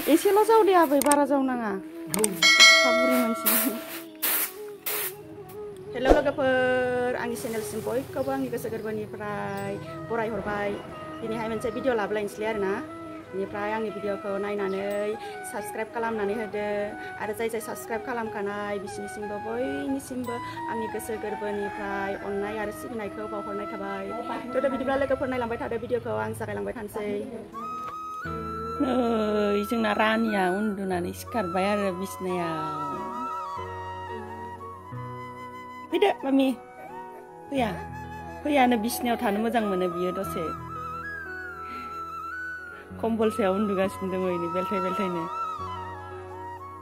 एसेल' जाव दे आबै बारा जावनाङा बुरि मानसि हेल' लोगोफोर आंनि चेनेलसिम बयखौबो आंनि गोसो गोरबोनिफ्राय बरायहरबाय दिनैहाय मोनसे भिडिअ लाबोलायनोसै आरोना बेनिफ्राय आंनि भिडिअखौ नायनानै साबस्क्राइब खालामनानै होदो आरो जाय साबस्क्राइब खालामखानाय बिसिनिसिमबो बयनिसिमबो आंनि गोसो गोरबोनिफ्राय अननाय आरो सिबिनायखौ बावहरनाय थाबाय थ' बिदिब्ला लोगोफोर नायलांबाय थादो भिडिअखौ आं जागायलांबाय थानोसै नै जोंना रानिया उन्दुनानै सिखारबाय आरो बिसिनायाव फैदो मामि फैयानो बिसिनायाव थानो मोजां मोनो बियो दसे कम्बल सायाव उन्दुगासिनो दङ इनि बेलथाय बेलथायनो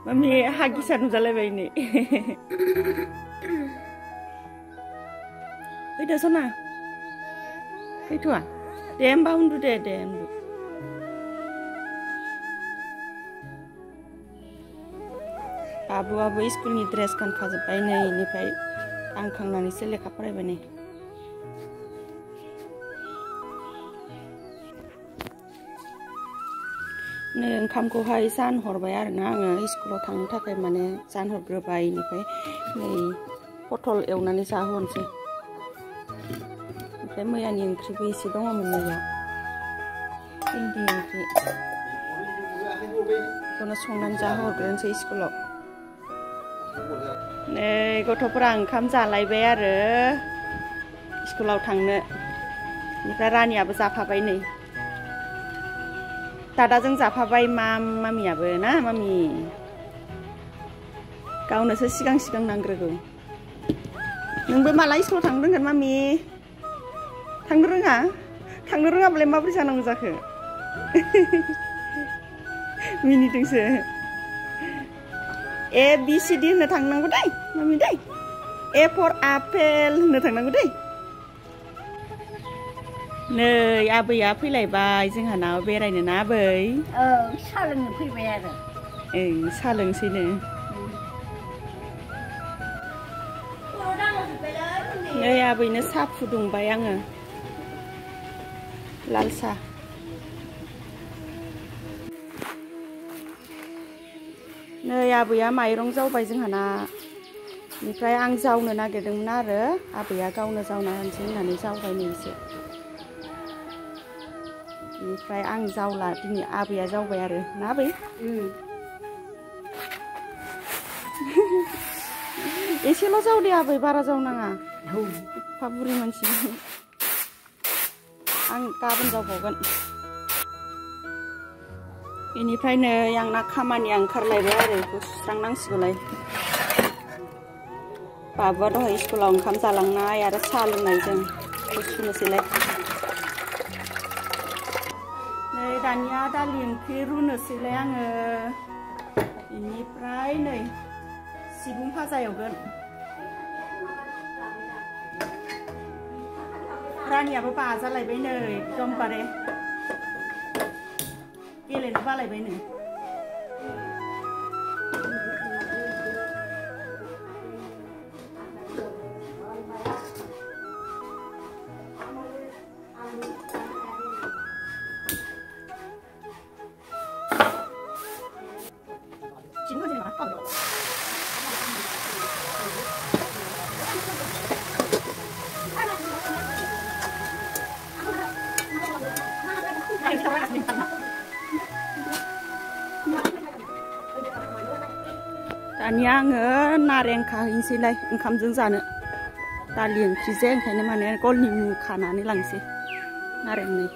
मामि हागिसा नुजालायबाय नै फैदो सना फैथ'आ दे होमबा उन्दु दे उन्दु बाबुआबो स्कुलनि ड्रेस गानखाजोब्बाय नै इनिफ्राय गानखांनानैसो लेखा फरायबाय नै नै ओंखामखौहाय जानहरबाय आरोना आङो स्कुलाव थांनो थाखाय माने जानहरग्रोबाय इनिफ्राय नै पटल एवनानै जाहोनोसै ओमफ्राय मैयानि ओंख्रिबो एसे दङमोन नैयाव भिन्दि ओंख्रि बेखौनो संनानै जाहोहरग्रोनोसै स्कुलाव नै गथ'फोरा ओंखाम जालायबाय आरो स्कुलाव थांनो बेनिफ्राय रानियाबो जाफाबाय नै दादाजों जाफाबाय मामियाबो ना मामि गावनोसो सिगां नांग्रोगौ नोंबो माला स्कुलाव थांनो रोंगोन मामि थांनो रोङाबालाय माबोरै जानांगौ जाखो मिनिदोंसो ABCD होननो थांनांगौ दै मामि दै A for आपेल होननो थांनांगौ दै नै आबैया फैलायबाय जोंहानाव बेरायनो ना आबै साहा लोंनो फैबाय आरो साहा लोंसैनो नै आबैनो साहा फुदुंबाय आङो लाल साहा नै आबैया माइरं जावबाय जोंहाना बेनिफ्राय आं जावनो नागिरदोंमोन आरो आबैया गावनो जावना होनोसै होननानै जावबाय नै एसे बेनिफ्राय आं जावला दिनै आबैया जावबाय आरो ना आबै एसेल' जाव दे आबै बारा जावनाङा बुरि मानसि आं गाबोन जावबावगोन बेनिफ्राय नै आंना खामानिया ओंखारलायबाय आरो बेखौ सुस्रांनांसिगौलाय बाबुआ दहाय स्कुलाव ओंखाम जालांनाय आरो साहा लोंनायजों सुनोसैलाय नै दानिया दालि ओंख्रि रुनोसैलाय आङो बेनिफ्राय नै सिबुं भाजा एवगोन रानियाबो बाजालायबाय नै एकदमबारे गेलेनो बालायबाय नो दानिया आङो नारें खाहैनोसैलाय ओंखामजों जानो दालि ओंख्रिजों ओंखायनो माने गलनि खानानै लांसै नारेंनि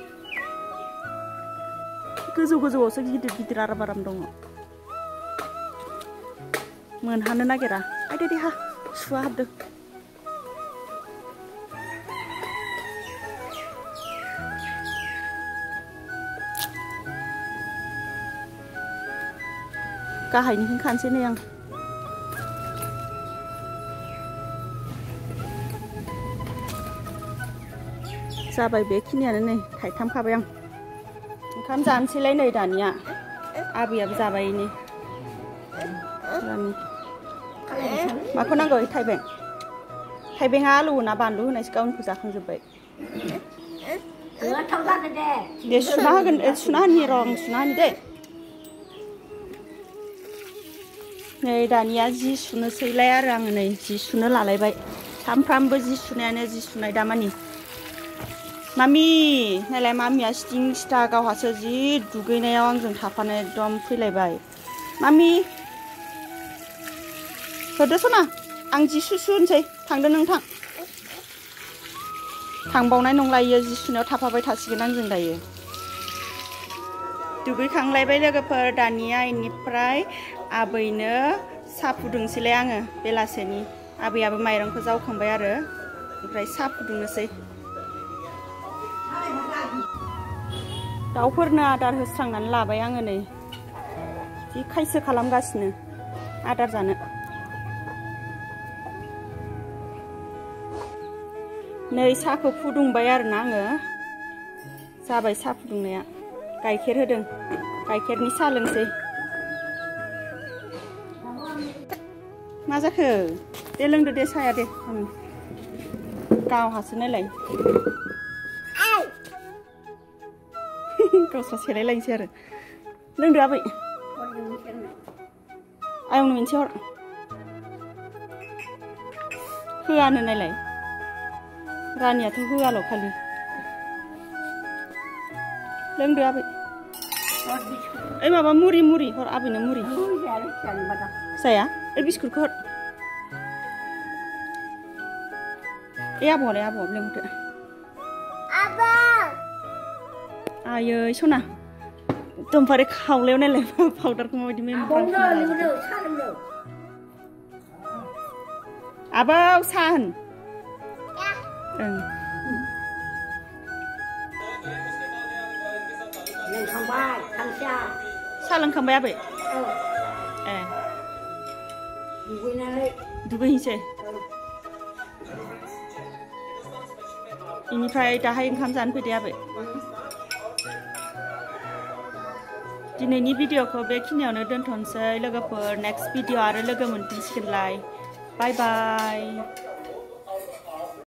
गोजौआवसो गिदिर आराम दङ मोनहानो नागिरा आयदै देहा सुवा हाबदों गाहायनिखौनो खानोसै नै आं जाबाय बेखिनियानो नै थाइथाम खाबाय आं ओंखाम जानोसैलाय नै दानिया आबैयाबो जाबाय नै माखौ नांगौ थाइबेंआ आलु ना बानलु होनायसो गावनिखौ जाखांजोब्बाय दे सुना होगोन सुना होनि र' आं सुना होनि दे नै दानिया जि सुनोसैलाय आरो आङो नै जि सुनो लालायबाय सामफ्रामबो जि सुनायानो जि सुनाय दामानि मामि नायलाय मामिया सिटिं सिटा गावहासो जि दुगैनायाव आंजों थाफानो एकदम फैलायबाय मामि होदो सना आं जि सुनोसै थांदो नों थां थांबावनाय नंला इयो जि सुनायाव थाफाबाय थासिगोन आंजों दायो दुगैखांलायबाय लोगोफोर दानिया इनिफ्राय आबैनो साहा फुदुंसैलाय आङो बेलासेनि आबैयाबो माइरंखौ जावखांबाय आरो ओमफ्राय साहा फुदुंनोसै दाउफोरनो आदार होस्रांनानै लाबाय आङो नै जि खायसो खालामगासिनो आदार जानो नै साहाखौ फुदुंबाय आरोना आङो जाबाय साहा फुदुंनाया गाइखेर होदों गाइखेरनि साहा लोंसै मा जाखो दे लोंदो दे साया दे गावहासो नायलाय गावस्रा सेलायलायनोसै आरो लोंदो आबै आयंनो मोनसे हर होआनो नायलाय रानियाथ' होआल' खालि लोंदो आबै ओइ माबा मुरि मुरि हर आबैनो मुरि जाया ओइ बिस्कुटखौ हर ए आबौलाय आबौ लेंहरदो आयै सना दमफारे खावलायाव नायलाय पाउडारखौ माबायदि आबौ साहा होन ओं साहा लोंखांबाय आबै ए दुगैहैसै बेनिफ्राय दाहाय ओंखाम जानो फैदो आबै दिनैनि भिडिअखौ बेखिनियावनो दोनथ'नोसै लोगोफोर नेक्स्ट भिडिअ आरो लोगो मोनफिनसिगोनलाय बाय बाय